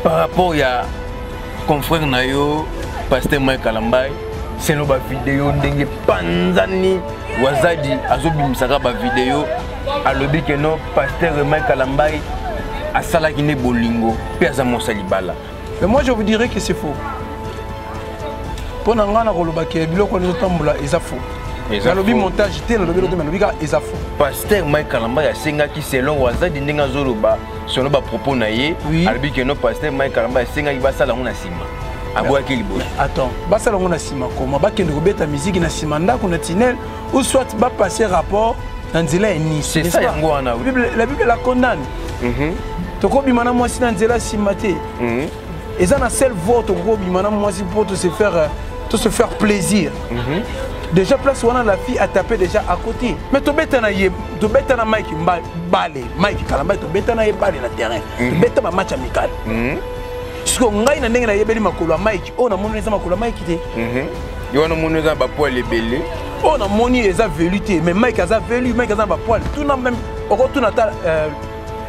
par rapport à confrère Nayo, pasteur Mike Kalambay, c'est une vidéo de Panzani Wazadi, Azobim Saraba vidéo, à l'objet que non, pasteur Mike Kalambay, à Salakine Bolingo, Piazamo Salibala. Mais moi je vous dirais que c'est faux. Pour n'en avoir que le biloko nous tombe là, c'est faux. Le lobby montage, le lobby c'est faux. Pasteur Mike Kalambay a senga qui selon Wazadi Nenga Zoroba, selon ba propos naie, à l'objet que non, pasteur Mike Kalambay a senga qui va ça là on a sima. Attends, basa la on a sima comment ba kende robeta musique na simanda qu'on a tinel ou soit ba passer rapport dans Nzela et Nice. C'est ça yango wana. La Bible la condamne. Toko bimana moi si dans Nzela simate. Et ça na seul vote toko bimana moi si pour te se faire plaisir. Déjà place wana la fille a tapé déjà à côté. Mais to beta na Mike Mike Kalambay to beta na balle na terrain. To beta ma match amical. Parce que ngai na ndenge na yebeli makolo ya Mike o na moni eza makolo ya Mike te yo na moni eza ba poil ebele o na moni eza velu te mais Mike aza velu Mike aza ba poil tout na même oko tout na ta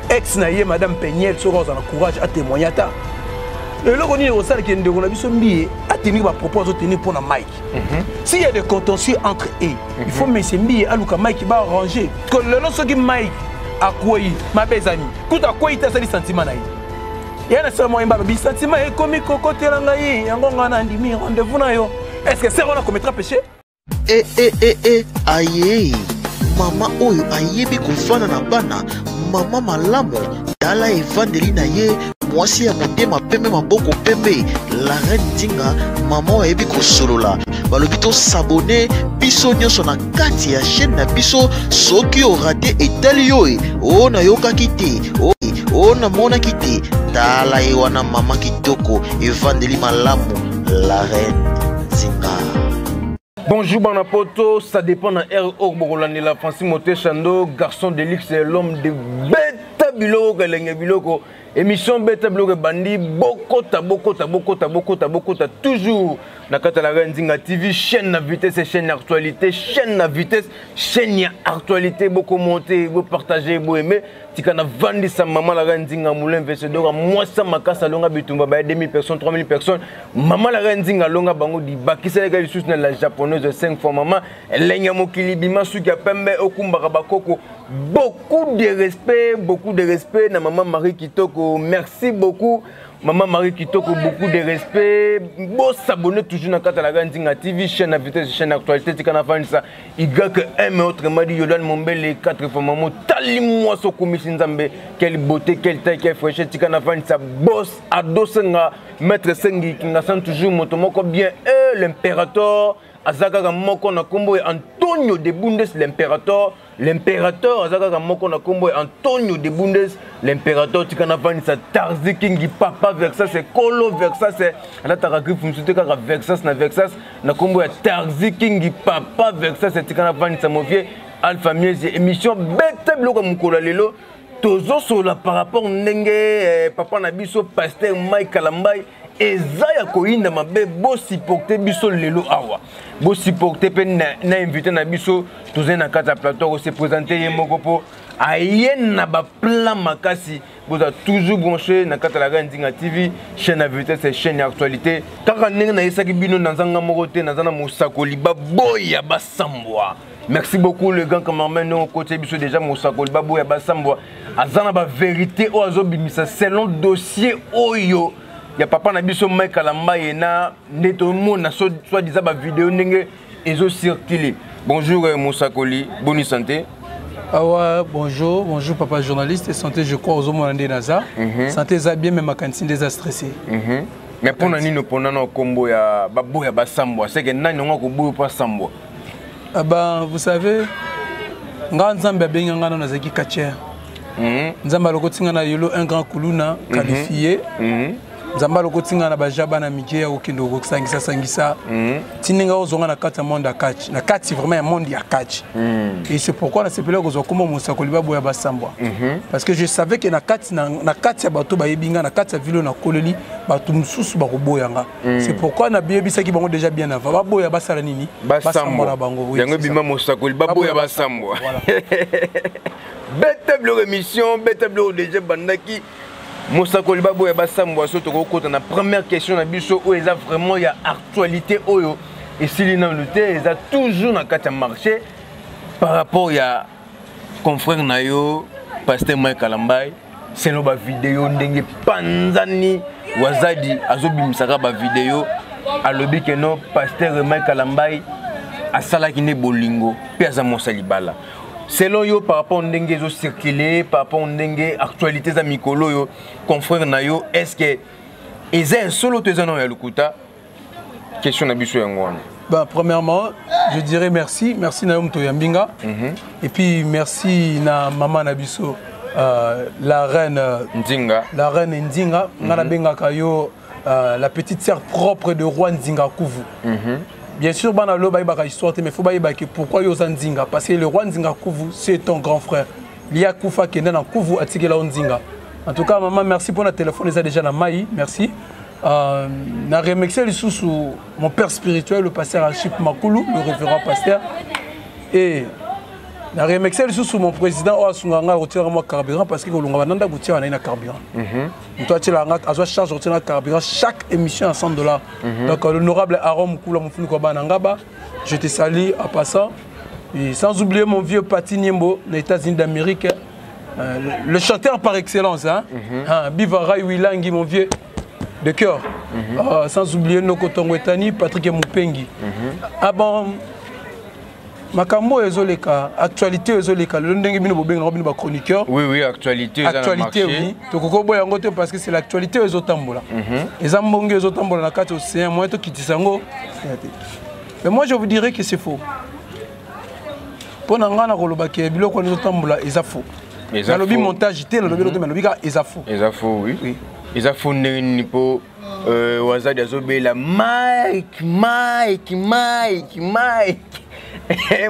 ex na ye madame Peniel so roza na courage a témoigner ta le loko ni osala ki ndeko na biso mbiye a tenir ba propos tenir pour na Mike s'il y a des contentieux entre eux il faut mais mbiye aluka Mike ba arranger que le lo soki Mike akoyi mabezani kuta akoyi ta sali sentiment na ye. Il y a un seul moyen de sentiment et comme côté langaï, un bon andimi, rendez-vous na yo. Est-ce que c'est on a commettra péché? Aïe, maman oyo ayebi kofana na bana, maman malamu, tala evandeli na ye, mwasi ya motema pembe maboko pembe, la reine Dinga, maman ayebi kosolola. Balobi to s'abonner biso nyonso na kati ya chaîne na biso soki o raté etali yo o na yokaki te o na mona kite tala ye wana mama kitoko evandeli malamu la reine Zinga. Bonjour Banapoto, ça dépend de R.O. Borolanela, Francis Moté Chando, garçon de luxe, l'homme de Beta Biloko, Galenge Biloko, émission Beta Biloko Bandi, Bokota, toujours Nakata la Reine Zinga TV, chaîne à vitesse et chaîne d'actualité, chaîne à vitesse, chaîne d'actualité, beaucoup monter, beaucoup partager, beaucoup aimer. Tikana vandi sa maman la Reine Zinga moulin vencedora, moi ça makasa longa bitumba, 2000 personnes, 3000 personnes. Maman la Reine Zinga longa bango di bakisa les gars sous la japonaise de 5 fois maman, lenya mokili bima suka pembe okumbara bakoko. Beaucoup de respect na maman Marie Kitoko, merci beaucoup. Maman Marie Kitoko, beaucoup de respect. Bon, s'abonner toujours dans la Reine Zinga TV, chaîne à vitesse, chaîne d'actualité. Tu can faire ça. Il y a que un mais autre m'a dit Yodan Mombe les 4 fois maman. Tali-moi so commission Zambé. Quelle beauté, quelle taille, quelle fraîcheur. Tu can faire ça. Boss, ado senga, maître sengi, qui n'a toujours motomoko bien. L'impérateur. Azaka moko na kombo Antonio de Bundes l'impérateur Azaka moko na kombo Antonio de Bundes l'impérateur tikana vani sa Tarzi King papa Versace c'est Colo Versace c'est la taragri fumsute ka Versace na kombo ya Tarzi King papa Versace tikana vani sa movie Alpha Miezi émission bête bloko mukolo lelo tozo sur la par rapport ndenge papa na biso pasteur Mike Kalambay Ezaya koinda mabe bo supporter biso lelo awa bo supporter pe na invité na biso tozen na kata plateau se présenter yemoko po ayena ba plan makasi vous a toujours branché na kata la Reine Zinga TV chaîne à vitesse et chaîne d'actualité kaka ndenge na yesaki bino na nzanga moko te na zana musakoli ba boya ba sambwa. Merci beaucoup le grand cameraman non côté biso déjà musakoli ba boya ba sambwa azana ba vérité o azobimisa selon dossier oyo. Il y a papa Nabiso Mike Kalambay na neto na soit disant ba vidéo ndenge ezo circuler. Bonjour Moussakoli, bonne santé. Ah ouais, bonjour papa journaliste, santé je crois aux hommes de Naza. Santé za bien mais ma cantine déjà stressé. Mais pour nani no ponana kombo ya babo ya basambwa, c'est que nani ngo ko boyo pas sambwa. Ah ben vous savez nganzamba benga ngana na zaki kacher. Nzamba lokotinga na yolo un grand kuluna qualifié. Nzamba lokotinga na bajaba na mike ya okendo kokisangisa sangisa tininga ozonga na kati ya monde ya catch na kati vraiment ya monde ya catch et c'est pourquoi na sepela ko zokoma Moussakoli ba boya basambwa parce que je savais que na kati ya bato ba yebinga na kati ya vilo na koleli bato mususu ba koboyanga c'est pourquoi na biyebisaki bango déjà bien avant ba boya basala nini basambwa na bango yango bima Moussakoli ba boya basambwa. Bête émission bête déjà bandaki Mosakoli Babo et Bassambo so to ko na première question na biso où ils a vraiment ya actualité oyo et s'il dans le thé ils a toujours na carte marché par rapport ya confrère na yo pasteur Mike Kalambai c'est no ba vidéo ndenge panzani wazadi azobimisaka ba vidéo alobi que no pasteur Mike Kalambai asala ki ne bolingo pe aza mosalibala. Selon yo par rapport ndenge zo circuler par rapport ndenge actualité za mikolo yo confrère na yo est-ce que eza un solo tezano ya lukuta question na biso yango wana. Bah, premièrement, je dirais merci na yo mto yambinga et puis merci na maman Nabiso la reine Ndinga ngana benga kayo la petite sœur propre de roi Ndinga Kuvu. Bien sûr, bana lo baïba histoire, mais faut baïba que pourquoi yo Ndinga parce que le roi Ndinga Kuvu c'est ton grand frère. Lia Kufa qui est dans Kuvu atikela Ndinga. En tout cas, maman, merci pour notre téléphone, ils ont déjà la maï, merci. Na remercié sous mon père spirituel, le pasteur Archip Makoulou, le révérend pasteur. Et na remercié sous mon président Oasunganga retire moi carburant parce que l'on va nanda goutier na carburant. Toi tu l'as à charge retire carburant chaque émission à $100. Donc l'honorable Aaron Mukula Mufunu Kobana Ngaba, je te salue en passant. Et sans oublier mon vieux Pati Niembo, les États-Unis d'Amérique, le chanteur par excellence, hein. Bivara Wilangi, mon vieux de cœur. Sans oublier Noko Tongwetani, Patrick Moupengi. Ah bon. Makambo ezoleka, actualité ezoleka, le ndenge bino bobenga robino ba chroniqueur. Oui, actualité oui. Tokoko boya ngote parce que c'est l'actualité ezotambola. Eza mbonge ezotambola na kati océan, moi to kitisango. Mais moi je vous dirais que c'est faux. Pour nanga na koloba ke biloko ezotambola eza faux. Na lobi montage té na lobi loto mais lobi ka eza faux. Eza faux, oui. Eza faux ndenge po wazadi azobela Mike.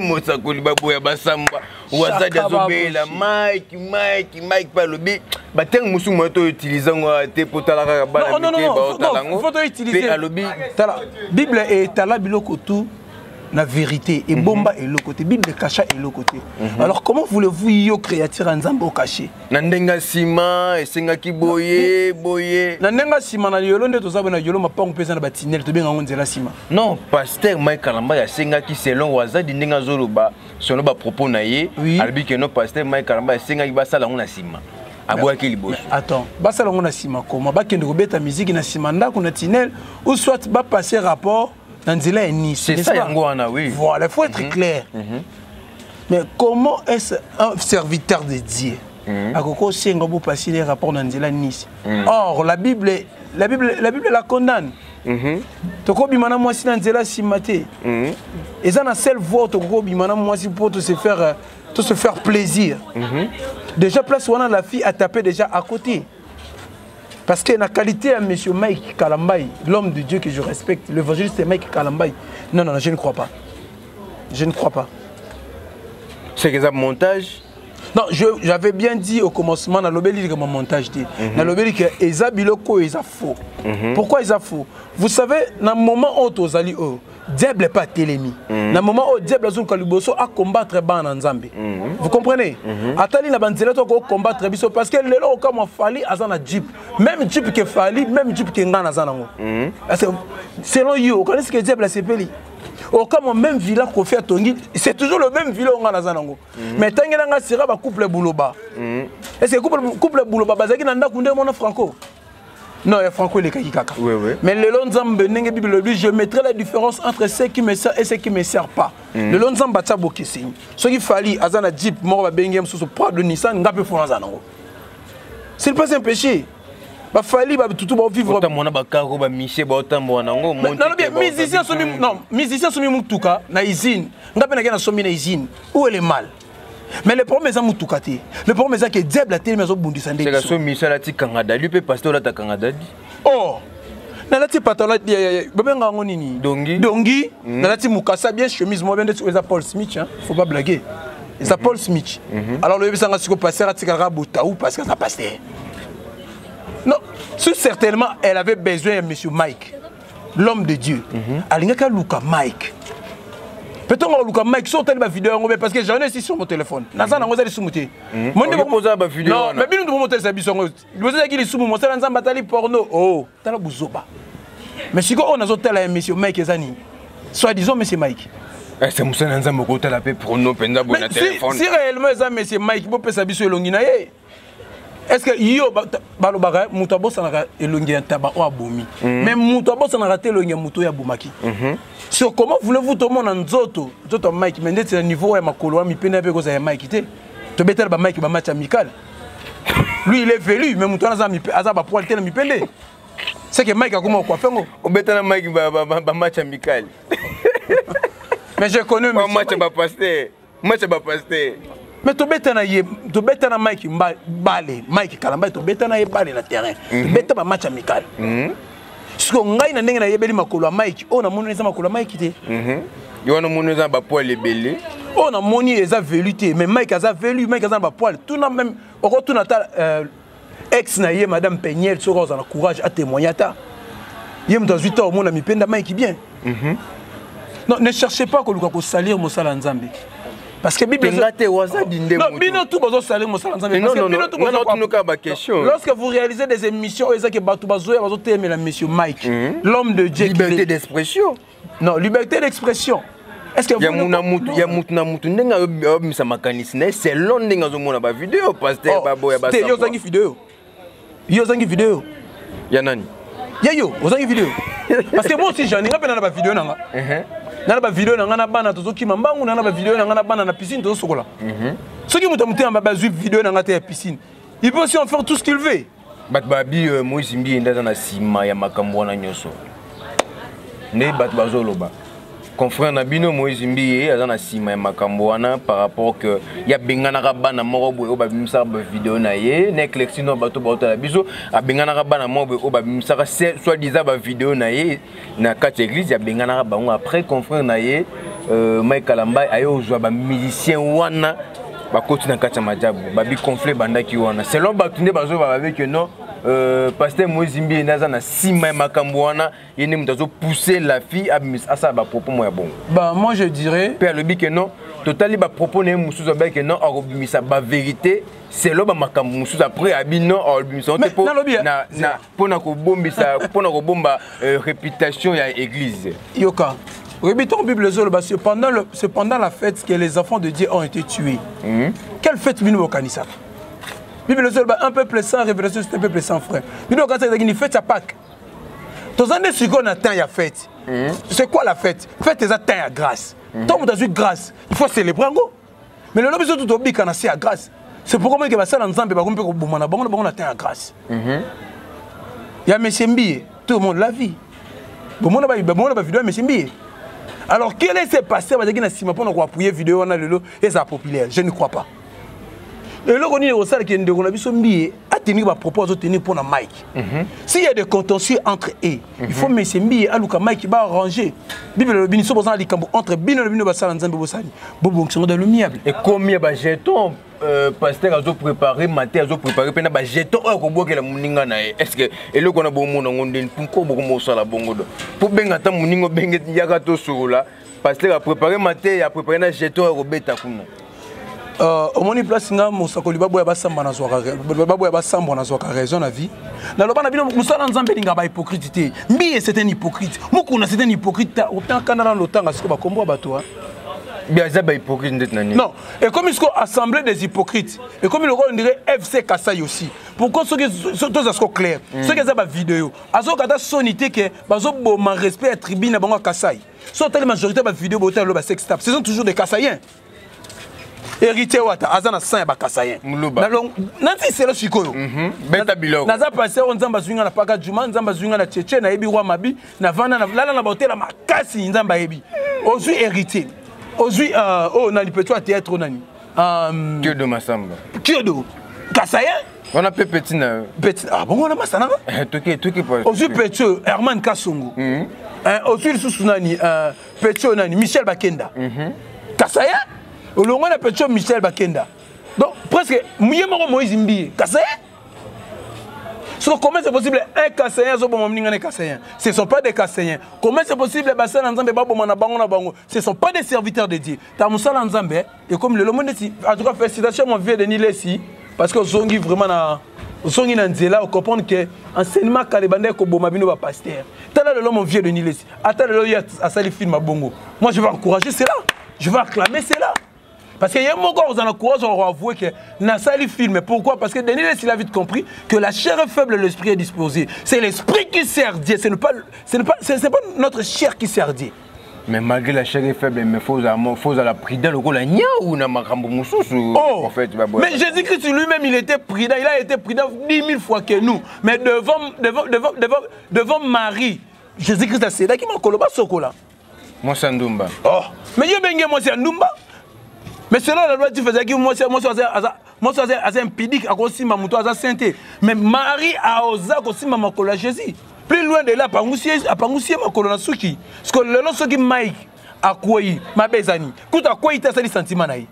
Mosakoli Babo ya Basamba wazadi azobela Mike palobi bateng musu moto utiliser ngo te potala ka bana mike ba otalango faut utiliser alobi tala Bible et tala biloko tout la vérité et bomba et le côté Bible cacha et le côté. Alors comment voulez-vous yo créature nzambo caché na ndenga sima esenga ki boye na ndenga sima na yolo nde tozaba na yolo mapango pesa na batinel to benga nzela sima. Non, pasteur Mike Kalamba ya senga ki selon wazadi ndenga zoloba selon ba propos na ye albi que non pasteur Mike Kalamba ya senga ki basala ngona sima aboaki liboso. Attends, basala ngona sima comment ba kende ko beta musique na sima ndako na tinel ou soit ba passer rapport. C'est ça, oui. Voilà, il faut être clair. Mais comment est-ce un serviteur de Dieu à quoi c'est un peu passer les rapports dans Nice. Or, la Bible la condamne. Toko bimana moi si dans Nzela si maté. Et ça na seule voix toko bimana moi si pour te se faire plaisir. Déjà place où on a la fille à taper déjà à côté. Parce que la qualité à M. Mike Kalambai, l'homme de Dieu que je respecte, l'évangéliste Mike Kalambai, non, je ne crois pas. Je ne crois pas. C'est que ça montage? Non, j'avais bien dit au commencement, dans l'obéli que mon montage dit. Dans l'obéli que Eza Biloko est faux. Pourquoi est faux? Vous savez, dans le moment où tu as dit, diable n'est pas télémi. Dans le moment où diable a combattre ban en Zambie. Vous comprenez? Atali na banzela to combattre biso parce que le lo comme fali azana jeep. Même jeep que fali, même jeep que ngana zanango. Selon you, vous connaissez que diable c'est peli. Au comme même villa qu'on fait à Tongi, c'est toujours le même villa ngana zanango. Mais tangela nga sera ba couple bouloba. Est-ce que couple bouloba bazaki nanda kunde mona franco? Non, il y a Franco et Kaka. Oui. Mais le long Zambé, je mettrai la différence entre ce qui me sert et ce qui ne me sert pas. Le long Zambé, c'est beaucoup. Ce qu'il fallait, Azana Jeep, Mora Bengem, sous ce poids de Nissan, Ngapé Fonazano. C'est pas un péché. Il fallait tout vivre. Non, musiciens sont mis Moutuka, na usine. Ngapé n'a pas na usine. Où est le mal? Mais le problème est que le problème est que diable a tellement bondi sandé. C'est que ce Michel a dit Canada, lui peut passer au Canada. Oh, nalati patala babenga ngonini. Dongi, nalati mukasa bien chemise moi bien de Paul Smith hein, faut pas blaguer. C'est Paul Smith. Alors le bisanga siko passer à tikara boutaou parce que ça passait. Non, certainement elle avait besoin de monsieur Mike, l'homme de Dieu. Alingaka Luka Mike. Peut-être on va Mike sur telle vidéo parce que j'en ai ici sur mon téléphone. Nazan a osé soumettre. Moi je pose la vidéo. Non, mais bien nous montrer sa vidéo. Vous avez dit sous mon téléphone batali porno. Oh, t'as la bouzoba. Mais si on a zoté la monsieur Mike Ezani. Soit disons monsieur Mike. C'est Moussa Nanza Moko t'as la paix porno penda bon téléphone. Si réellement ça monsieur Mike peut sa biso longina ye. Est-ce que yo balobara mutabo sanaka elongi taba o abomi. Mais mutabo sanaka telongi muto ya bomaki. Sur comment voulez-vous tout le monde en nzoto Mike mais c'est un niveau à makolo mi pena pe ko za Mike té. To betel ba Mike ba match amical. Lui il est velu mais muto na za mi aza ba poil té mi pende. C'est que Mike a comment quoi faire ngo. O betel Mike ba match amical. Mais je connais mais match ba pasteur. Match ba pasteur. Mais to betana Mike balé Mike kalamba to betana ye balé na terrain. To betana match amical. Parce que ngai na ndenge na yebeli makolo Mike on a moni eza makolo Mike té. Yo na moni eza ba poil ebelé. On a moni eza velité mais Mike aza velu Mike aza ba poil tout na même au tout na ta ex na ye madame Peniel sur on a courage à témoigner ta. Yem dans 8 ans mon ami penda Mike bien. Non ne cherchez pas ko salir Mosala Nzambe. Parce que Bible non, bino tout bazo salir Mosala Nzambe parce que bino tout bazo question. Lorsque vous réalisez des émissions et ça que batu bazo aimer la monsieur Mike, l'homme de Dieu. Liberté d'expression. Non, liberté d'expression. Est-ce que vous c'est long ndenge zo mona ba vidéo pasteur babo ya ba sa. Yo zangi vidéo. Yo zangi vidéo. Ya nani? Ya yo, zangi vidéo. Parce que moi aussi j'en ai rappelé na ba vidéo nanga. Na ba vidéo nanga na bana tozo ki mambangu na ba vidéo nanga na bana na piscine tozo sokola. Ceux qui muta muta ba vidéo nanga te piscine. Il peut aussi en faire tout ce qu'il veut. Bat babi Moïse Mbi ndaza na sima ya makambo na nyoso. Ne bat bazoloba. Confrère Nabino Moïse Mbi azana sima ya makambo wana par rapport que ya bengana bana moko boye ba bimisa ba vidéo na ye nek lexino bato bato la biso a bengana bana moko ba bimisa soit disant ba vidéo na ye na quatre église ya bengana bango après confrère na ye Mike Kalamba ayo joa ba musicien wana ba continue kata majabu ba bi conflit bandaki wana selon batunde bazo ba avec non pasteur Moïse Mbi naza na sima makambo wana yene mutazo pousser la fille à ça ba propos moi bon. Bah moi je dirais père le bi que non totali ba propos ne musuzo ba que non orobimisa ba vérité c'est lo ba makambo musuzo après abino orobimisa on te po na pona ko bombisa pona ko bomba réputation ya église. Yoka Répétons Bible c'est pendant la fête que les enfants de Dieu ont été tués. Quelle fête bino au kanisa? Bible un peuple sans révélation, c'est un peuple sans frère. Bino kanisa une fête à Pâques. Tous années si on attend ya fête. C'est quoi la fête? Fête est atteint à grâce. Tant que tu as eu grâce, il faut célébrer ngo. Mais le lobby tout obi kana c'est à grâce. C'est pourquoi que ba sala nzambe ba kompe ko bomana bango bango atteint à grâce. Ya monsieur Mbi, tout le monde la vie. Bomona ba vidéo monsieur Mbi. Alors, quel est ce pasteur qui n'a pas appuyer vidéo et ça populaire? Je ne crois pas. Et là, on est au salle qui est à tenir à propos de tenir pour Mike. S'il y a des contentieux entre eux, il faut mettre Mbi à Mike qui va arranger. Bible le biniso besoin de entre Bino le Bino Basal en Zambie Bosani. Bobo sont dans le miable. Et combien de jetons pasteur a préparé, maté a préparé, pena ba jeton o ko boke la muninga na est-ce que et le qu'on a bon mon ngondin pour beaucoup mo sala bongo pour benga ta muningo benga yaka to sura pasteur a préparé maté a préparé na jeton o beta kuna au moni place nga musakoli babo ya basamba na zwaka babo ya basamba na zwaka raison na vie na loba na bino musala nzambe linga ba hypocrite mbi c'est un hypocrite mukuna c'est un hypocrite autant kana lotanga siko ba kombo bato bien ça ba hypocrite non et comme ils sont assemblée des hypocrites et comme on dirait FC Kassai aussi pourquoi ceux qui tous sont clairs ceux qui ont ba vidéo azo kata sonité que bazo boma respect à tribune bango Kassai sont telle majorité ba vidéo botel lo ba sextap ce sont toujours des Kassaïens héritier wata azana saint ba Kassaïens nanti c'est le sikoyo beta biloko naza passé on nzamba zwinga na paka juma nzamba zwinga na tchétché na yebi roi mabi na vana na lala na botel la makasi nzamba yebi ozui héritier aujourd'hui oh nani peut toi théâtre nani Kyodo Masamba Kyodo Kassaïen on a petit na petit ah bon on a masana toki pas aujourd'hui petit Herman Kasongo aujourd'hui sous nani petit nani Michel Bakenda Kassaïen au long on a petit Michel Bakenda donc presque Moïse Mbi Kassaïen Comment c'est possible un Kassayen, ce ne sont pas des Kassayen. Comment c'est possible ce ne sont pas des serviteurs de Dieu. Et comme le monde dit, en tout cas, félicitations à mon vieux Denis Lessi, parce que Zongi vraiment na Zongi Nanzela, on comprend que enseignement Kalebande Kobomabino va pasteur. T'as le mon vieux Denis Lessi. Attends le ya à sali film à Bongo. Moi je vais encourager cela. Je vais acclamer cela. Parce qu'il y a un moment où on a courage, on va avouer que n'a sali film. Pourquoi? Parce que Denis Lessi a vite compris que la chair est faible, l'esprit est disposé. C'est l'esprit qui sert Dieu. Ce n'est pas notre chair qui sert Dieu. Mais malgré la chair est faible, il faut à la prudence, le la nia ou na makambo mususu. Oh, mais Jésus-Christ lui-même, il était prudent. Il a été prudent 10 000 fois que nous. Mais devant Marie, Jésus-Christ a cédé. Qui m'a coloba sokola? Moi, c'est Ndumba. Oh, mais je bengue moi c'est Ndumba. Mais selon la loi, tu faisais que moi c'est un pédic à cause de ma moto à sainteté. Mais Marie a osé aussi ma colola Jésus. Plus loin de là, à Pangoussier, ma colonne Souki. Parce que le nom Souki Mike a quoi ma bezani. Quand à quoi il t'a sali sentiment naï.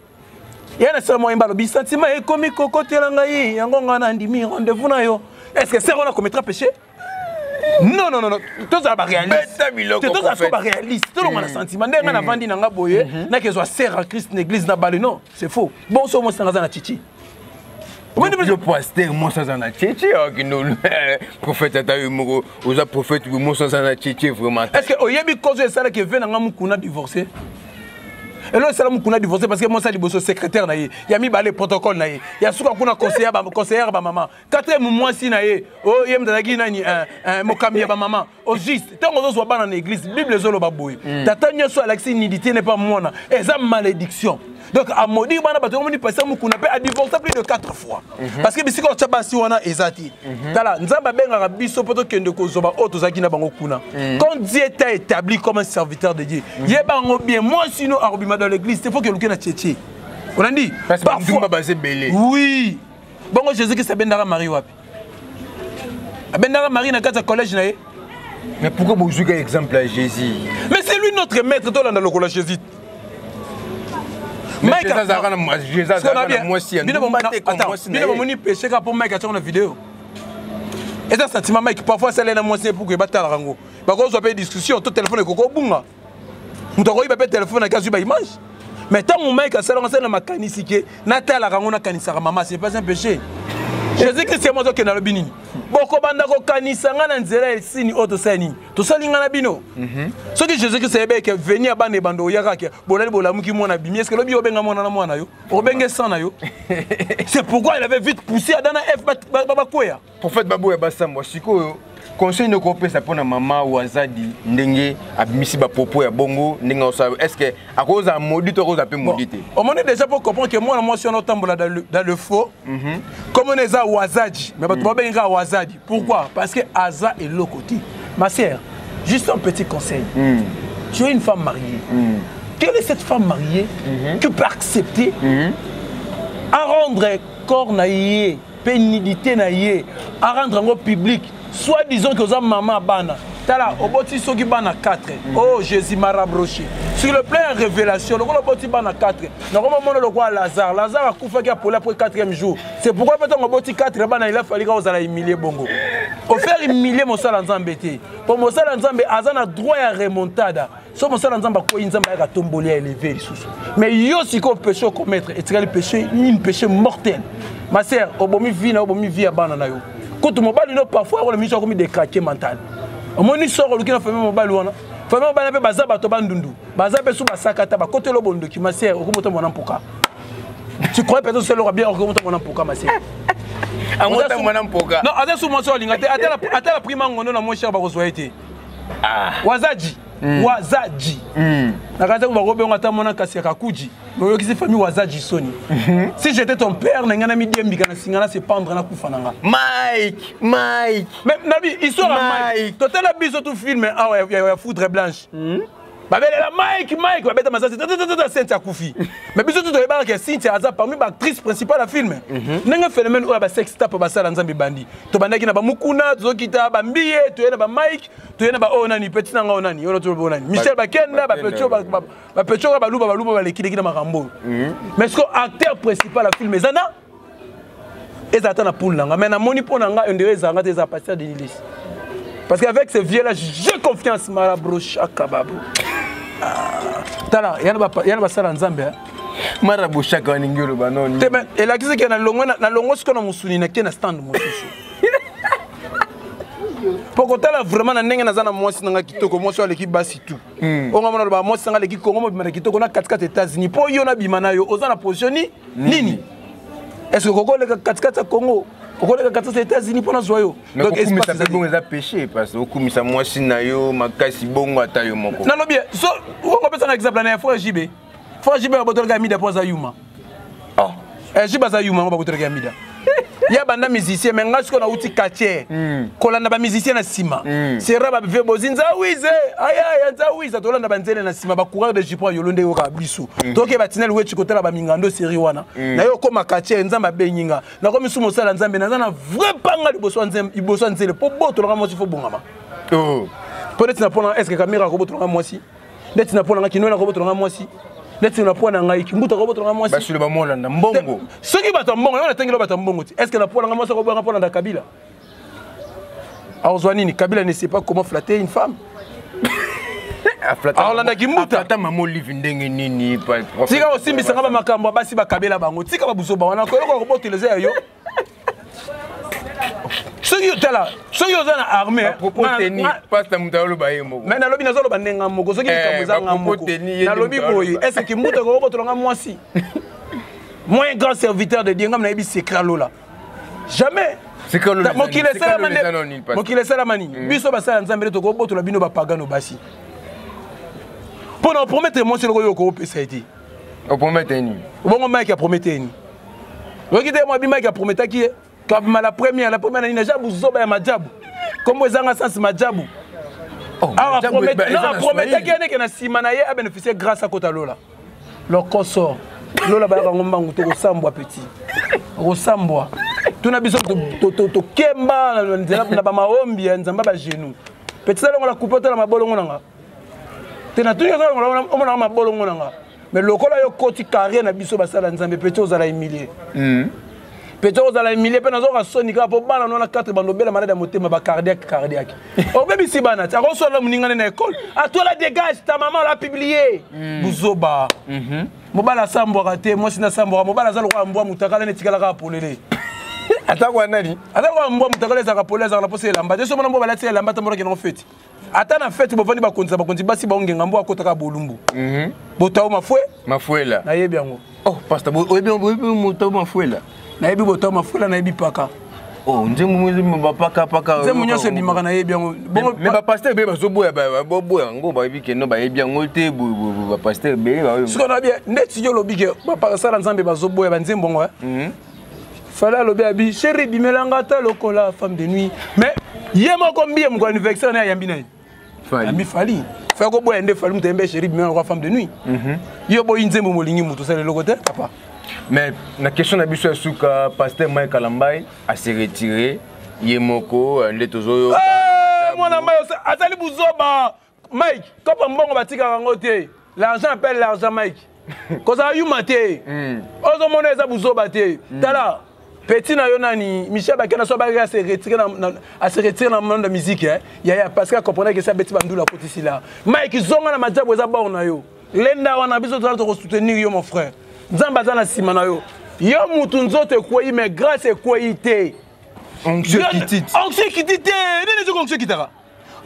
Il y a un seul moyen de sentiment et comme cocotte langaï, yangonga nandimi, rendez-vous na yo. Est-ce que c'est on a commettra péché? Non. Tout ça va réaliste. Tout ça va réaliste. Tout le monde a sentiment. Dès qu'on a vendu nanga boye, n'a que soit serre à Christ l'église na balé non, c'est faux. Bon, ça moi c'est dans la chichi. Le pasteur, moi, ça en a tchétché, prophète, aux prophètes, moi, ça en a tchétché, vraiment. Est-ce que, il y a des causes de ça qui viennent à Moukouna divorcer? Et là, c'est là Moukouna divorcer parce que moi, ça, c'est secrétaire, il y a mis les protocoles, il y a souvent qu'on a conseillère, maman. Quatrième mois, si, oh, il y a un mokami, maman. Au juste, tant qu'on soit dans l'église, la Bible est là, baboui. T'attends sur l'accès, nudité n'est pas moi, et ça, malédiction. Donc, à maudire, on a divorcé plus de 4 fois. Parce que si on a passé, on a ezati. Quand Dieu t'a établi comme un serviteur de Dieu, moi, sinon, dans l'église, il faut que quelqu'un ait tchétché. On a dit, parfois, oui. Bon, Jésus qui s'est Bendara Marie. Bendara Marie n'a qu'à collège. Mais pourquoi vous jouez exemple à Jésus? Mais c'est lui notre maître dans le collège Jésus. Mike a péché pour Mike a une vidéo. Et ça sentiment Mike parfois c'est là moi c'est pour que battre la rango. Parce qu'on soit pas discussion tout téléphone est coco bunga. Nous t'aurais pas téléphone à casu ba image. Mais tant mon Mike a ça dans ma canisique nata la rango na kanisa maman c'est pas un péché. Jésus Christ c'est moi qui na le binini. Boko banda ko kanisa ngana nzela sini auto sani. To salinga na bino. Ce que Jésus Christ est que venir bande bando yaka ke bolali bolamu ki mona bimi est-ce que lobi obenga mona na mona yo? Obenge sans na yo. C'est pourquoi il avait vite poussé dans la F baba koya. Prophète Babou et Bassam siko conseil ne compte ça pour na maman ou azadi ndenge abimisi ba popo ya bongo ndenge osabe est-ce que à cause à maudit ou à cause à peu maudité. On est déjà pour comprendre que moi si on tombe dans le faux comme on est à wazadi mais ba benga wazadi. Pourquoi? Parce que Aza est l'autre côté. Ma sœur, juste un petit conseil. Tu es une femme mariée. Quelle est cette femme mariée qui peut accepter à rendre corps naïe, pénidité naïe, à rendre en public, soit disons que vous avez maman bana. Tala, au boti soki bana 4. Oh Jésus m'a rabroché. Sur le plan de révélation, le boti bana 4. Normalement le roi Lazare a coupé pour le 4e jour. C'est pourquoi peut-être au boti 4 bana il a fallu qu'on allait humilier bongo. Au faire humilier mon sala nzambete. Pour mon sala nzambe azana droit à remontada. So mon sala nzamba ko nzamba ya tomboli à élever sous. Mais yo si ko péché commettre et le péché une péché mortel. Ma sœur, au bomi vie à bana na yo. Quand mon bali no parfois on a mis comme des craqués mental. Omoni soro lukina famille mobile wana. Famille mobile pe baza bato bandundu. Baza pe sou basakata ba côté lo bon documentaire okomoto mona mpoka. Tu crois peut-être c'est le bien okomoto mona mpoka ma sœur. Amoto mona mpoka. Non, ata sou mo so lingate ata la prima ngono na mo cher ba ko été. Wazaji. Wazaji. Nakaza ko ba ko be ngata mona kasi kakuji. Mais qui c'est famille Wazaji Sony. Si j'étais ton père, n'engana mi diembi kana singana se pendre na kufananga. Mike. Mais Nabi, histoire à Mike. Total la biso tout film ah ouais, il y a foudre blanche. Bah ben la Mike, bah ben ma c'est Cynthia Koufi. Mais biso tout de ba que Cynthia Aza parmi les actrices principales à film. N'enga phénomène ou ba sex tape ba sala nzambi bandi. To bandaki na ba mukuna, to kita ba mbiye, to na ba Mike, to na ba onani petit nanga onani, ono to onani. Michel Bakenda ba Petro ba Petro ba luba ba lekideki na makambo. Mais ce que acteur principal à film Zana ils attendent la poule. Mais na moni pour nanga, on dirait zanga des pasteur de l'Église. Parce qu'avec ce vieux là, j'ai confiance Marabro Chakababou. Tala, il y a pas ça en Zambie. Marabou Chaka Ningiro banon. Et là qui c'est que na longo ce qu'on a musuni na kena stand mususu. Poko tala vraiment na ndenge nazana mwasi nanga kitoko mwasi wa l'équipe basi tout. Onga mona ba mwasi nanga l'équipe Congo mo kitoko na 4-4 États-Unis. Po yo na bimana yo ozana position nini? Est-ce que Congo le 4-4 Congo Congo le 4-4 États-Unis pour na zoyo. Donc espace ça bon ça péché parce que okumisa mwasi na yo makasi bongo ata yo moko. Na lobi so on peut un exemple na fois JB. Fois JB ba botolga mida pour za yuma. Oh. JB za yuma ba botolga mida. Il y a des musiciens, mais quand on a outil quartier, quand on a des musiciens na sima, c'est rare de faire bozin zawize, aïe zawize, to landa banzele na sima, ba coureur de jipo yolonde yo ka bisu. Donc e batinel we chikotela ba mingando seri wana. Na yo koma quartier nzamba benyinga. Na komi sumo sala nzambe na na vrai panga liboso nzembe, liboso nzele po boto la mo si fo bongama. Oh. Peut-être na pona est-ce que caméra ko boto la mo si? Peut-être na pona kinoi na ko boto la mo si? Est-ce que na ngai kimbuta ko boto moi basule ba molanda mbongo soki bato mbongo yo na tengelo bato mbongo est-ce que na pona moi so ko boka pona da Kabila Aozwani ni Kabila ne sait pas comment flatter une femme alors landa kimbuta ata mamo live ndenge nini pa tika osimbisa ngaba makambo basi ba Kabila bango tika ba buso ba wana ko ko boteleza yo soki yo tala soki yo za na armée propos tennis pasta mutalo ba yemo mais na lobi nazolo bandenga moko soki kamboza ngamo na lobi boye est-ce que muta ko botolanga mwasi moi un grand serviteur de Dieu ngam na yebi secret lola jamais c'est quand le mokile sala mani biso basala nzambe to ko botola bino ba pagano basi pour nous promettre moi c'est le ko ko pesa eti o promettre ni bongo Mike a prometté ni regardez moi bi Mike a prometté qui comme la première année déjà buzoba ya majabu comme ezanga sens majabu ah promettait que na sima na ye a bénéficié grâce à Kota Lola le consort Lola ba ngomba nguto ko sambwa petit ko sambwa tuna biso to kemba na ba maombi ya nzamba ba genou petit ça on la couper la mabolongo nanga tena tuyo ça on na mabolongo nanga mais lokola yo koti carré na biso ba sala nzambe petit ozala humilié Pétro aux ala milliers peine azora sonika po bana nona 4 bandobela malade ya motema ba cardiaque. O bebi si bana ta ko so la muningana na école. A toi la dégage ta maman l'a publié. Buzoba. Mobala sambwa raté moi sina sambwa mobala za lokwa mbwa mutakala ne tikala ka polele. Ata kwa nani? Ata kwa mbwa mutakala za ka polele za na poser lamba. Je so mona mbwa balati lamba ta mora ke no fete. Ata na fete bo vandi ba konzi basi ba ongenga mbwa akotaka bolumbu. Botao mafuela. Na yebi yango. Oh pasteur oyebi motao mafuela. Na yebi botao mafuela na yebi paka. Oh nzemu mwezi mbapaka paka. Nzemu nyoso bimaka na yebi yango. Mais ba pasteur be bazoboya boya ngo ba yebi ke no ba yebi yango te ba pasteur be ba. Ce qu'on a bien net yo lobike ba pasala nzambe bazoboya ba nzembo ngo. Fala lobi abi chéri bimelanga ta lokola femme de nuit. Mais yemo combien mon anniversaire na yambi na. Fali. Ami fali. Fa ko boya nde fali mutembe chéri bimelanga femme de nuit. Yo boyi nzembo molingi mutu sale lokote papa. Mais la question de Bissou Souka, pasteur Mike Kalambai a se retiré. Yemoko, Ndetozo. Mon ami, Atali Bouzoba. Mike, quand on va tirer en côté, l'argent appelle l'argent Mike. Quand ça a eu maté, on monnaie ça Bouzoba. Tala, petit na yonani, Michel Bakena soit à se retirer dans le monde de la musique. Il y a Pascal comprenait que ça bêtis bandou la côté ici là. Mike, ils ont un match pour ça bon na yo. Lenda wana biso to soutenir yo mon frère. Nzamba na sima na yo. Yo mutu nzoto ekoi mais grâce ekoi te. Onction kitite. Onction kitite. Nini zoko onction kitara.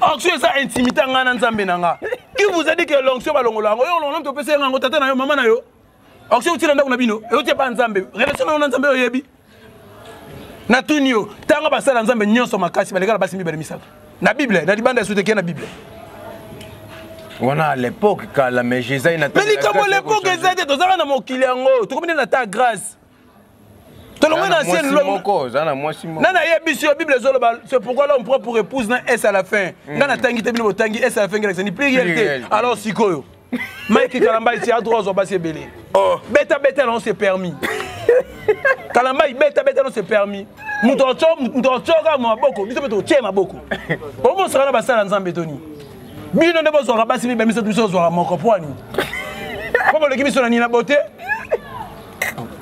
Onction ça intimité ngana nzambe nanga. Qui vous a dit que l'onction ba longola ngo yo longo to pese ngo tata na yo mama na yo. Onction utila ndako na bino. E utie pa nzambe. Relation na nzambe oyebi. Na tunio tanga basala nzambe nyonso makasi balekala basi mibale misaka. Na Bible, na libanda souteke na Bible. On a à l'époque quand la mais Jésus n'a pas. Mais comment l'époque était dans un mon kiliango, tu connais ta grâce. Tu l'as dans ancienne langue. Nana yebisio Bible c'est pourquoi là on prend pour épouse na S à la fin. Nana tangi te bino tangi S à la fin que c'est plus réalité. Alors sikoyo. Mike Kalamba ici à droit on va se belé. Oh, beta non c'est permis. Kalamba beta non c'est permis. Mutocho ga maboko, biso beto tie maboko. Comment sera na basala nzambe toni? Bino ne bozo rabasi bi bamisa tuso zo moko poani. Comme le kibiso na nina beauté.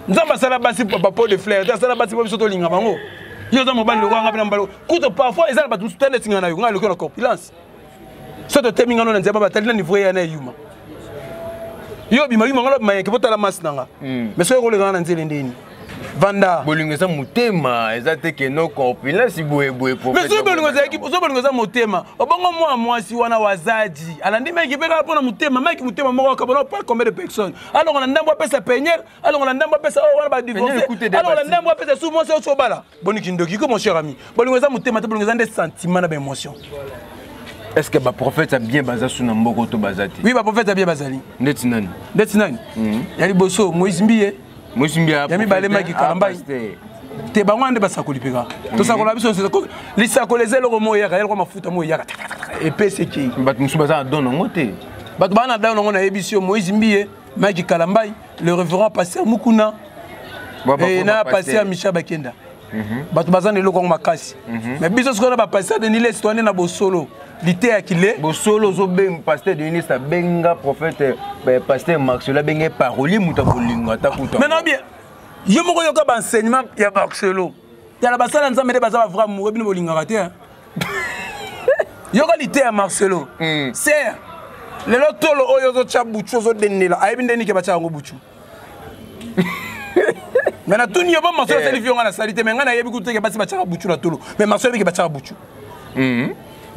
nzamba sala basi papa de fleurs ta sala basi biso to linga bango yo za mobali lo ngapa na mbalo kuto parfois ezala ba tustane tinga na yo ngalo ko na corpulence so to teminga no nzamba batali na niveau ya na yuma yo bima yuma ngalo maye ke botala mas nanga mais so ko le ngana nzele ndeni vanda bolingo za mutema ezate ke no corpulence boye prophète mais so bolingo za équipe so bolingo za mutema obongo mwasi wana wazaji alandi meki peka pona mutema meki mutema moko ka bona pas combien de personnes alors on a ndambo pesa peñel alors on a ndambo pesa oh wana ba divorcer alors on a ndambo pesa sous moi so bala boniki ndoki ko mon cher ami bolingo za mutema to bolingo za des sentiments na ba émotion. Est-ce que le prophète a bien basé sur Namboko to Bazati? Oui, le prophète a bien basé. Netinan. Netinan. Yali bosso Moïse Mbiye. Moïse Mbiye. Yami balema ki kalambai. Te bangwande basakoli peka. To sakola biso se ko li sakoleze lo mo yaka yelo ko mafuta mo yaka. Et PCK. Bat musu baza donno ngote. Bat bana dawo ngona ebisio Moïse Mbiye, Maki Kalambai, le révérend pasteur Mukuna. Et na pasteur Micha Bakenda. Bat bazane lo ko makasi. Mais biso ce qu'on a pasteur de Nile citoyen na bosolo. L'ité à qu'il est. Bosolo zo ben pasteur de Nile sa benga prophète pasteur Marcelo benga paroli muta bolingo atakuta. Maintenant bien. Yo moko yoka ba enseignement ya Marcelo. Ya la basala nzambe de baza vraiment mo bino bolingo raté. Yoka l'ité à Marcelo. C'est le lotolo oyo zo chabuchu zo denela. Ayebi ndeni ke bacha ngo buchu. Mais na tuni yoba Marcelo c'est lifion na salite mais ngana yebi kutu ke basi bacha buchu na tolo. Mais Marcelo ke bacha buchu.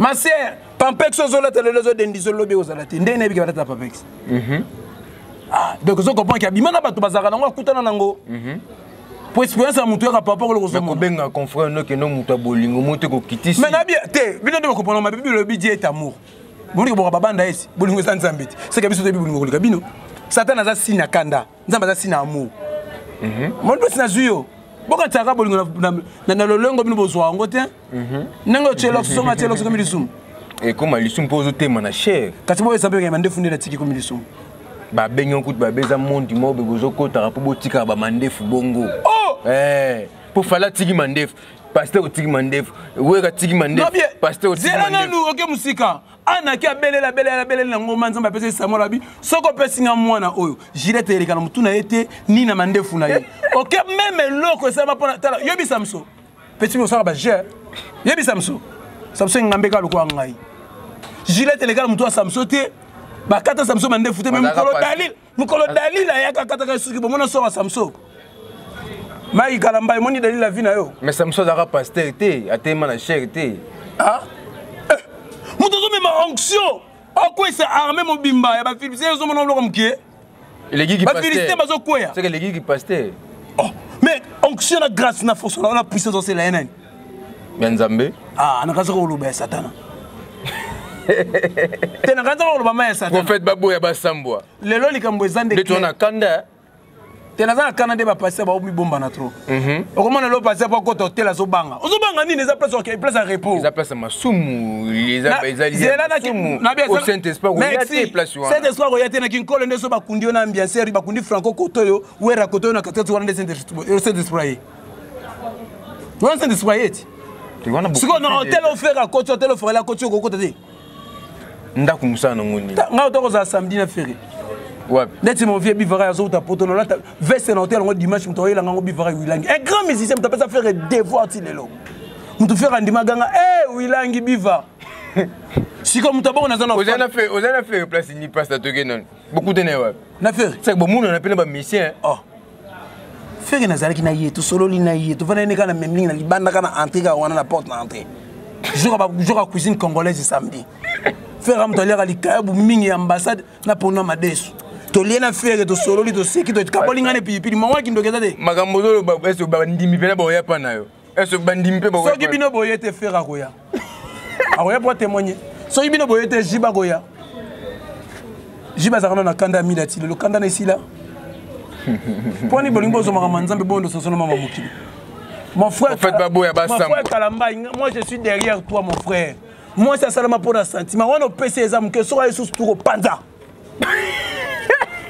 Ma sœur, Pampex ozola tele lezo dendizo lobe ozala te. Ndene bi ke batata Pampex. Ah, donc je comprends qu'il y a bimana bato bazaka nango akutana nango. Pour expérience à mutu ka papa ko lozo mo. Benga confrère no ke no mutu bolingo moto ko kitisi. Mais na bien te, bino de comprendre ma bibi le budget est amour. Boni ko babanda esi, bolingo sa nzambeti. C'est que biso te bolingo ko bino. Satan aza sina kanda, nzamba aza sina amour. Mon do sina zuyo. Boka tsaka bolingo na lolongo bino bozwa ngo te. Nango chelo songa chelo ko milisum. Et comme alisum pose tema na cher. Kati bo esabe ke mande fundi na tiki ko milisum. Ba benyo kutu ba beza mondi mo be bozo kota po botika ba mandefu bongo. Oh! Pour fala tiki mandefu. Pasteur tiki mandefu. Weka tiki mandefu. Pasteur tiki mandefu. Zela nanu oke musika. Ana ki abelela na ngoma nzamba pese Samuel abi. Soko pesinga mwana oyo. Gilette eleka na mutuna ete ni na mandefu na ye. Oke même loko sama pona tala yobi Samso. Petit mo sanga ba je. Yobi Samso. Samso ngambeka loko ngai. Gilette eleka na mutu Samso te. Bakata Samso mande fute même mukolo dalil ayaka kataka suki bomona sora Samso mai Kalambai moni dalil la vie na yo mais Samso dara pasteur te atema na cher te ah mutozo même onction okwe c'est armé mobimba ya ba philistien zo mona loko mkie les gigi pasteur ba philistien bazo koya c'est que les gigi pasteur oh mais onction na grâce na force na puissance c'est la nani bien Nzambe ah na kaso ko loba satana tena kanda ko ba maya satana prophète babo ya basambwa lelo likambo ezande de tona kanda tena za kana de ba passer ba omi bomba na trop okomona lo passer pa ko hôtel zo banga nini za place ok place à repos ils appellent ça masumu les masumu au Saint-Esprit où il y a des places où Saint-Esprit où il y a na kinkolo ndeso ba kundi na ambiance ba kundi franco kotoyo wera kotoyo na katatu wana Saint-Esprit wana Saint-Esprit siko na hôtel offert à côté hôtel offert la côté ko côté ndako musana ngoni nga to ko za samedi na férié ouais neti mon vieux bivara ya zo ta poto na la veste na hôtel ngo dimanche mto yela ngo bivara wilangi un grand musicien mto pesa faire devoir ti lelo mto faire ndima ganga wilangi biva siko mto boko na zana ozana fait place ni passe ta toke non beaucoup de newa na faire c'est que bon monde on appelle ba musicien oh faire na zalaki na yetu solo li na yetu vana ne kana memling na libanda kana entrer ka wana la porte na entrer jour à cuisine congolaise samedi faire am tolera likabu mingi ambassade na pona madesu toliena faire to solo li to seki to kabolinga ne pipi mwa kindokeza te makambo zolo ba eso ba ndimi pena ba ya pa nayo eso ba ndimi pe ba so kibino boyete faire akoya akoya pour témoigner so kibino boyete jiba koya jiba zakana na kanda milati le kanda na isila poni bolingo zo mama nzambe bondo sosono mama mukili mon frère Kalambai, moi je suis derrière toi mon frère. Moi c'est seulement pour un sentiment. On a PC les âmes que soit sous tout Panza.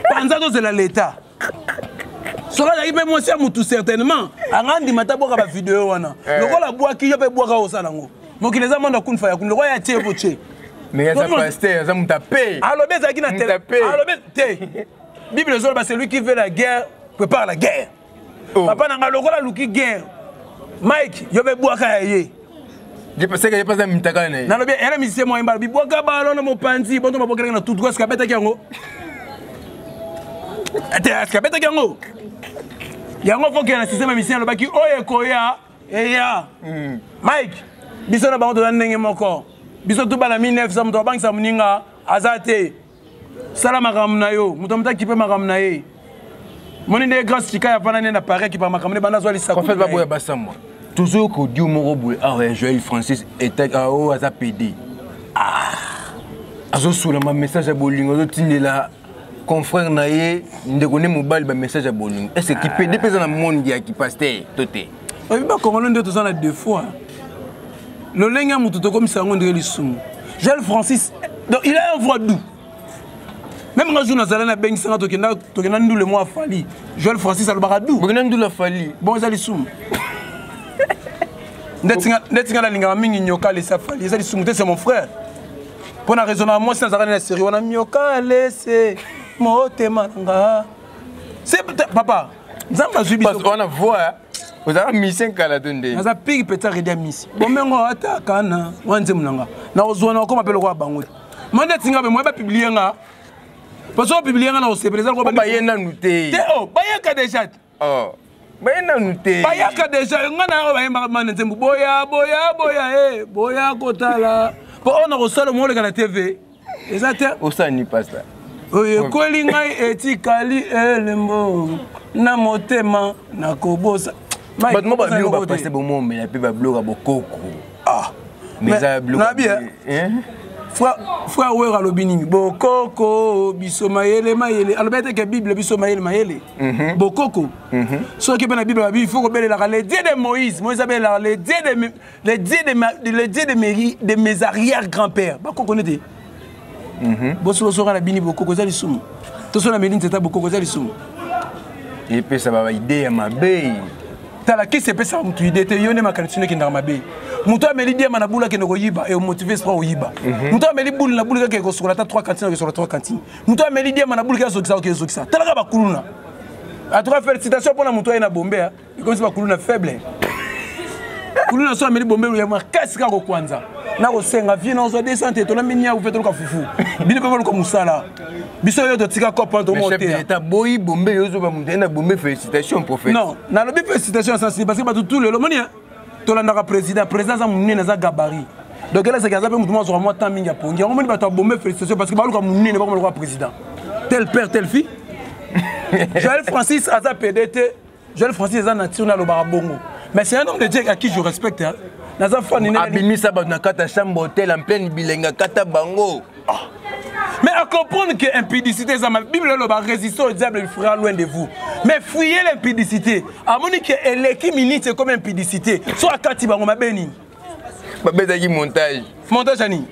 Panza c'est l'État. Sera arrivé moi c'est tout certainement. Angandi mataboka ba vidéo wana. Loko la bois qui peut boire au salango. Donc les âmes on kunfa ya kun le roi ya tie boche. Mais ya pasteur, ça m'ta paye. Alors beza qui na télé. Alors te. Bible zolo c'est lui qui fait la guerre, prépare la guerre. papa nanga lokola luki guerre Mike yobe bwaka ye je pensais que je pas mitaka na nalobi era musicien mo imba bibwaka balona mopanzi bondo mabokela na tutu ska beta yango ate ska beta yango faut que na système musicien lobaki oye koya eya Mike biso na bango to ndenge moko biso tu bala 1900 muto bangisa muninga azate sala makamna yo muto mutaki pe makamna ye moni ne grâce tika ya pana na pare ki pa makamne bana zo lisa en fait ba boya basamwa toujours que Dieu moro boy Joël Francis était au aza PD azo sula ma message à bolingo zo tindela confrère na ye ndeko ne mobile ba message à bolingo est-ce que PD pesa na monde ya ki pasteur toté obi ba congolais nde tozana deux fois le lenga mutu to comme ça ngondre lisumu Joël Francis donc il a un voix doux même quand journal zalana bengi sanga tokenda ndule mo afali Joël Francis alobaka doux bokena ndule afali bon za lisumu Netinga la linga mingi nyoka le safali eza lisumu te c'est mon frère pour na raisonnement moi sans arrêter la série on a nyoka laissé motema nga c'est papa nzamba zubi parce qu'on a voix vous avez mis 5 kala donde naza pigi peta redia misi bomengo ataka na wanze munanga na ozwana ko mapelo kwa bango mande tinga be mo ba publier nga parce que publier nga na osepeleza ko ba yena nuté oh ba yaka déjà oh bayena nuté bayaka déjà ngana ko bayemba mane nzembu boya boya kotala po ona ko solo mo le kana TV ezate osani pasta oye koli ngai etikali elembo na motema na kobosa but mo ba bio ba passer bon moment mais la ba bloga bokoko mais ça bloga hein frère ouais alobini bokoko biso mayele alobete que bible biso mayele bokoko so que na bible il faut que les dieux de Moïse appelle les dieux de mes arrière grand-pères ba kokone te boso so la bini bokoko za lisumu to so na melini tata bokoko za lisumu et puis ça va idée à ma baie tala qui se pesa mutu idée te yone makanitsune ki ndama mabe mutu ameli dia manabula ke ndoko yiba et motiver sport oyiba mutu ameli bulu na bulu ke ko sokola ta 3 cantines sur 3 cantines mutu ameli dia manabula ke zokisa tala ka bakuluna a trois félicitations pour la mutu ina bombe comme si bakuluna faible kuluna so ameli bombe ya makasi ka ko kwanza na ko senga vie na zo descente to na minya ku feto ka fufu bini pe ko musala biso yo to tika copa to monter chef d'état boyi bombe yo zo ba mutu na bombe félicitations prophète non na lobi félicitations sensible parce que ba tout le moni to la ndaka président za munene za gabarit donc là c'est gaza pe mutu mo zo mo temps mingi pongi on moni ba to bombe félicitations parce que ba luka munene ba ko président tel père telle fille Joël Francis aza PDT Joël Francis aza national au barabongo mais c'est un homme de Dieu à qui je respecte hein. Abimisa ba na kata chambre hôtel en pleine bilenga kata bango. Mais à comprendre que l'impudicité, la Bible va résister au diable, il fera loin de vous. Mais fuyez l'impudicité. À mon avis, elle est qui minute c'est comme impudicité. Soit à Katiba, on m'a béni. Montage. Montage, Annie.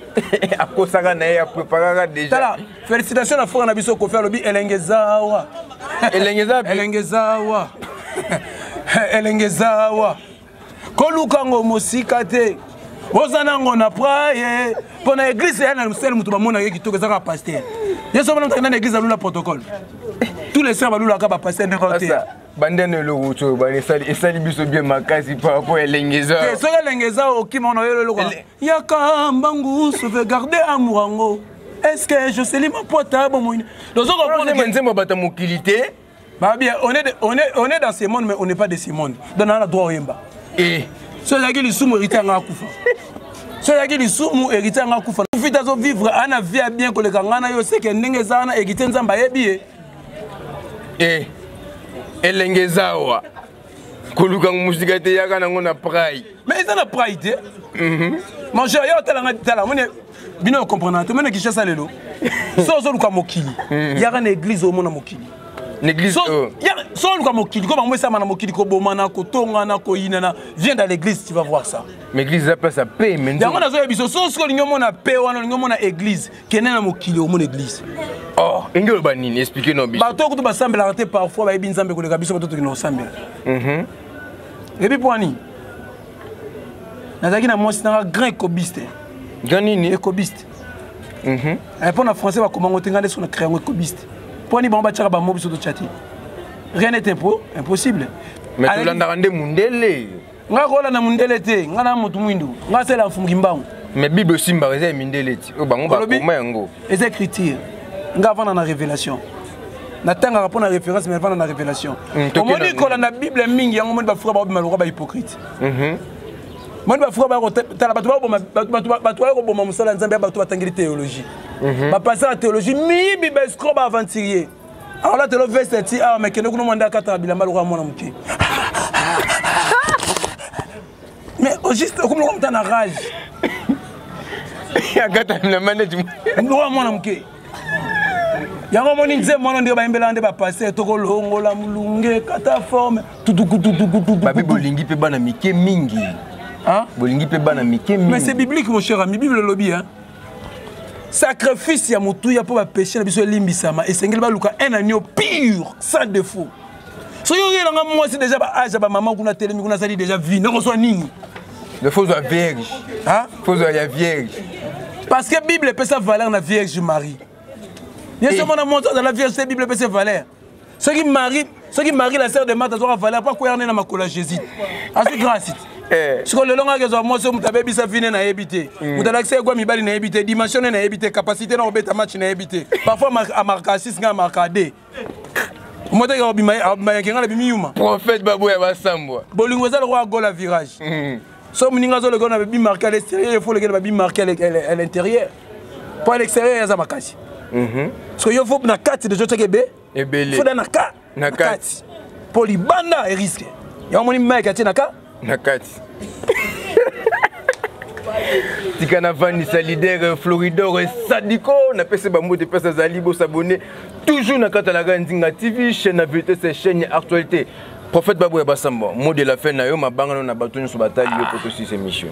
À Kosaka, on a préparé déjà. Félicitations à Fouan Nabiso Kofi Alobi, Elengezawa. Elengezawa. Kolukango Mosikate. Ozanango na praye. Pour l'église, il y a un seul mutu bamona qui toque ça pasteur. Il y a seulement dans l'église à le protocole. Tous les sœurs baloula ka pasteur de côté. Bandene le roto, bani sali sali biso bien makasi par rapport à l'engeza. C'est ça l'engeza au qui m'en a eu le roi. Yaka mbangu sauvegarder amurango. Est-ce que je sais ma portable mon. Donc on comprend que nzemba bata mokilité. Bah bien, on est dans ce monde mais on n'est pas de ce monde. Donc on a droit au yemba. Et ceux qui sont héritiers en akufa. Ceux qui sont héritiers en akufa. Vous faites vivre ana vie bien que les gangana yo c'est que n'engeza na héritier nzamba yebi. Elengezawa koluka musika te yaka nango na pride mais ça na pride mon cher yo tala mone bino comprendre te mone ki chassa lelo so zo luka mokili yaka na église au mona mokili l'église so luka mokili ko bango ça na mokili ko bomana ko tonga na ko yinana viens dans l'église tu vas voir ça mais l'église appelle ça paix maintenant yango na zo biso so so lingo mona paix wana lingo mona église kene na mokili au mona église. Oh, ingelo banini expliquer no biso. Ba to ko to ba sambela raté parfois ba yebi nzambe ko le kabiso ba to to no sambela. Et puis poani. Nazaki na mosi na grand écobiste. Ganini écobiste. Et pour na français ba comment ngotenga de son créer un écobiste. Poani ba ba tchaka ba mo biso to chati. Rien n'est impossible. Mais tu l'as rendu mundele. Nga kola na mundele te, nga na mutu mwindu. Nga sela mfungi mbangu. Mais Bible simba eza mundele ti. O bango ba koma yango. Les écritures. Nga vana na révélation. Na tanga rapport na référence mais vana na révélation. Au moment kola na Bible mingi yango mo ba fura ba maloko ba hypocrite. Moi ba fura ba ko tala batu ba ko boma musala nzambe batu batangeli théologie. Ba passer la théologie mi Bible escroc ba aventurier. Alors là tu le verset ti ah mais kene ko manda kata bilamba lo mwana muke. Mais au juste comme on est en rage. Ya gata na manage. Ndo mwana muke. Yango moni nze mwana ndio ba imbela nde ba passer to ko longola mulunge kata forme tutukututukutu. Ba bibolingi pe bana mike mingi. Hein? Bolingi pe bana mike mingi. Mais c'est biblique mon cher ami, Bible lobby hein. Sacrifice ya mutu ya pour ba péché na biso limbisama et sengeli ba luka un agneau pur sans défaut. So yo yelanga moi c'est déjà ba âge ba maman kuna télé kuna sali déjà vie ne reçoit nini. Il faut soit vierge. Hein? Faut soit la vierge. Parce que la Bible peut sa valeur na Vierge Marie. Bien sûr, mon amour dans la Vierge, la Bible peut sa valeur. Ceux qui marient la sœur de Marthe doivent valeur pas quoi na makola Jésus. Assez grâce. Ce que le long que moi so mutabe bisa vine na habité. Mutalakse kwa mibali na habité, dimension na habité, capacité na obeta match na habité. Parfois à marquer 6 nga marquer D. Moi ta obima kinga la bimiyuma. Prophète Babou ya basambwa. Bolingo za le roi goal à virage. So mninga zo le gars na bi marquer à l'extérieur, il faut le gars bi marquer à l'intérieur. Pas à l'extérieur ya za makasi. Parce que yo faut na 4 de jeu teke ebele. Faut na 4. Na 4. Pour les banda et risque. Ya moni mec ati na 4. Nakati. Tikana Vanessa leader Floridor Sadiko na pese ba mot de pesa zali bo s'abonner toujours na kata la Nzinga TV chaîne vérité c'est chaîne actualité. Prophète Babou Basamba mot de la fin na yo mabanga na batoni so batali yo poto si émission.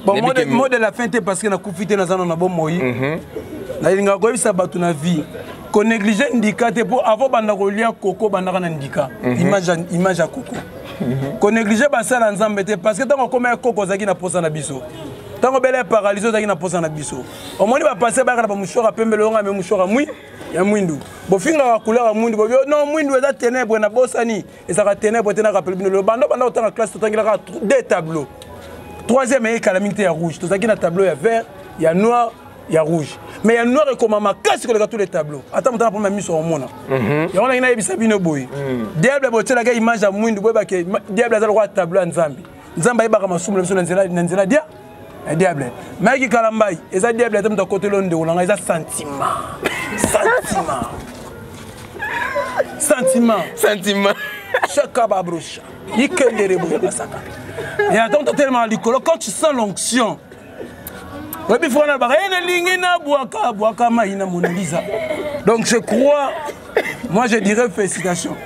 Bon mot de la fin te parce que na kufite na zana na bon moyi. Na linga ko bisa batu na vie. Ko négliger ndika te pour avant banda ko lia koko banda na ndika. Image à koko. Qu'on néglige pas ça dans Nzambe parce que tant qu'on comme un coco zaki na posa na biso tant qu'on belle paralysé zaki na posa na biso au moins il va passer ba kana ba mushora pembe lo nga me mushora mui ya mwindu bo finga ka couleur mwindu bo non mwindu eza ténèbres na bosani et ça ka ténèbres tena rappel bino le bando banda autant classe to tangila ka deux tableaux troisième et calamité ya rouge to zaki na tableau ya vert ya noir ya rouge mais il y a noir et comme ma casse que tous les tableaux attends on pour ma mise sur mon et on a une bisabino boy diable boté la image à mwindu boy ba ke diable za le roi tableau nzambi nzamba ba kama sumu leso nzela dia diable mais qui kalambai et ça diable atem de côté londe on a ça sentiment chaque babrouche ikendere boy basaka et attends tellement licolo quand tu sens l'onction. Donc je crois, moi je dirais félicitations.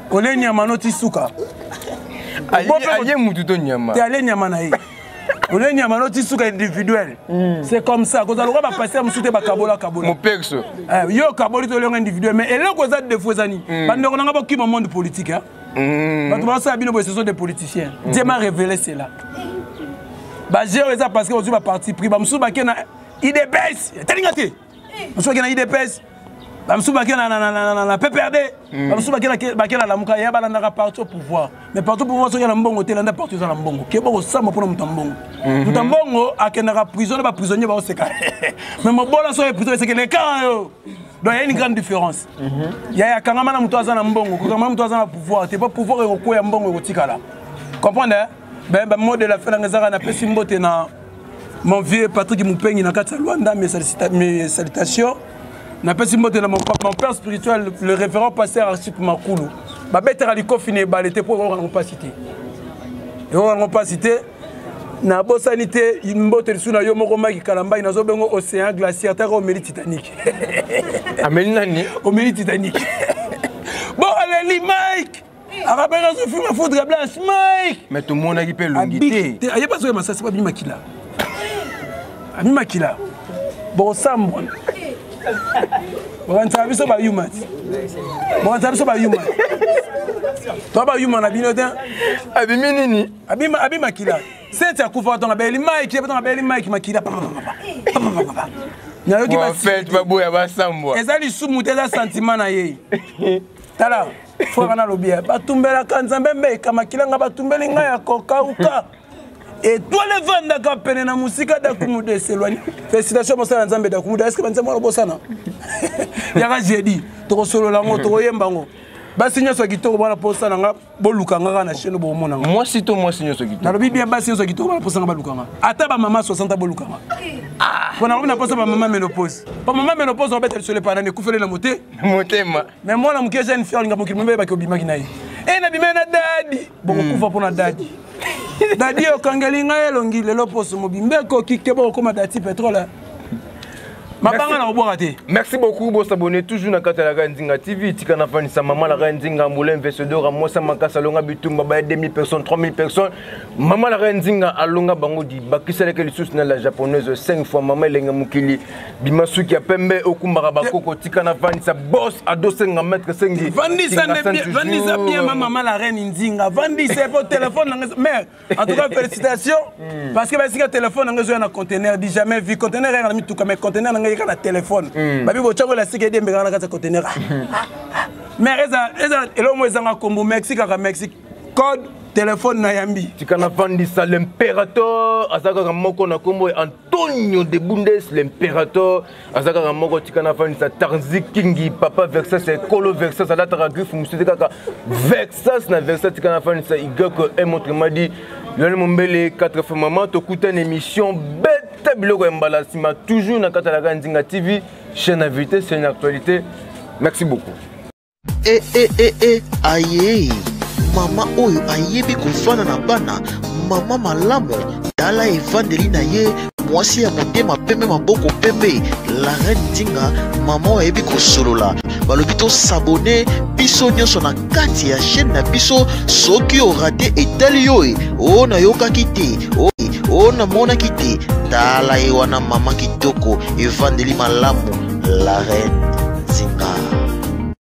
Olé Nyamano Tisuka. Olé Nyamano Tisuka individuel. C'est comme ça. Quand on va passer à me soutenir Kabola. Mon perso. Yo Kaboli to individuel. Mais elle est cosa de Fouezani. On n'a pas qui dans le monde politique. Ce sont des politiciens. Dieu m'a révélé cela. J'ai ça parce que je suis parti pris. Je suis parti na IDPS. Je suis parti na IDPS. Je suis parti na PPRD. Je suis parti na la Mouka. Je suis parti au pouvoir. Mais partout au pouvoir, il y a un bon hôtel. Il y a partout dans le bon. Qui est bon ça pour nous tambongo. Nous tambongo à qui n'a prison, pas prisonnier, pas au séquel. Mais mon bon là sur les prisonniers, c'est que les cas. Donc il y a une grande différence. Il y a quand même un moutoisan en bongo. Quand même un moutoisan au pouvoir. Tu peux pouvoir et au quoi en bongo au tikala. Comprenez? Ben mot de la fin na pesi mbote na mon vieux Patrick Moupengi na kata Luanda mes salutations na pesi mbote na mon père spirituel le révérend pasteur Archip Makulu ba betera liko fine balete pour on pas cité et on pas cité na bosanité mbote suna yo moko maki kalamba ina zo bengo océan glaciaire ta ko mérite Titanic amenani au mérite Titanic bon allez Mike. Après ce film, il faudrait blanche, Mike. Mais tout le monde a qui l'ongité. Il n'y a pas de ça, c'est pas Bimakila. Bimakila. Bon, ça, bon. Bon, ça va être humain. Bon, ça va être humain. Toi, pas humain, Abinotin. Abiminini. Abimakila. C'est un coup fort dans la belle Mike, il y a dans la belle Mike, Makila. En fait, Babou ya basambwa. Ezali sous-mouté un sentiment na yé. tala frère na lobia batumbela kanzambe mbeka makilanga batumbeli nga ya kokauka étoile vandaka pene na musika dakumude eselwani félicitations mosala nzambe dakumude est-ce que banzambe wana bosana yaka jeudi tokosolola ngo tokoyemba ngo basi nyonso kitoko bana posa nanga boluka nga na chaîne bomona nga moi sito moi sinyo so kitoko nalobi bien basi nyonso kitoko bana posa nga baluka nga ata ba mama 60 boluka nga pona ko na posa ba mama menopause on bête sur le panane kufele na moté motema mais moi na muke jeune fille nga mokili mbeba ko bimaki nayi na bimena dadi boko kufa pona dadi dadi okangeli nga elongi lelo poso mobimbe ko kike boko koma dati pétrole. Merci beaucoup pour s'abonner toujours dans Katalaga Nzinga TV. Tika na fani sa maman la Nzinga Moulin Vesedor Mosa Makasa Longa Bitumba ba 2000 personnes 3000 personnes. Maman la Nzinga alonga bango di bakisa leke lisusu na la japonaise 5 fois maman lenga mukili bimasuki ya pembe okumbara bakoko tika na fani sa boss à 250 mètres sengi. Vandisa bien maman la reine Nzinga. Vandisa pour téléphone mais en tout cas félicitations parce que basika téléphone nga na conteneur dit jamais vu conteneur na mi tout comme conteneur na téléphone babi bochango la sike dembe na kata conteneur mais eza elo mo ezanga kombo Mexique ka Mexique code téléphone na yambi tikana vandisa l'impérateur azaka moko na kombo Antonio de Bundes l'impérateur azaka moko tikana vandisa Tarzi Kingi papa Versace c'est Colo Versace ala ta griffe musite kaka Versace na Versace tikana vandisa igako emotre madi Lionel Mombele 4 fois maman to kuta une émission bête biloko mbala sima toujours na Katalaga Nzinga TV chaîne invité c'est une actualité merci beaucoup aye mama oyo ayebi kofana na bana mama malamu tala evandeli na ye mwasi ya motema pembe maboko pembe la reine Nzinga mama oyo ayebi kosolola balobi to s'abonner biso nyonso na kati ya chaîne na biso soki orate etali yo o na yokaki te o na monaki te tala ye wana mama kitoko evandeli malamu la reine Nzinga.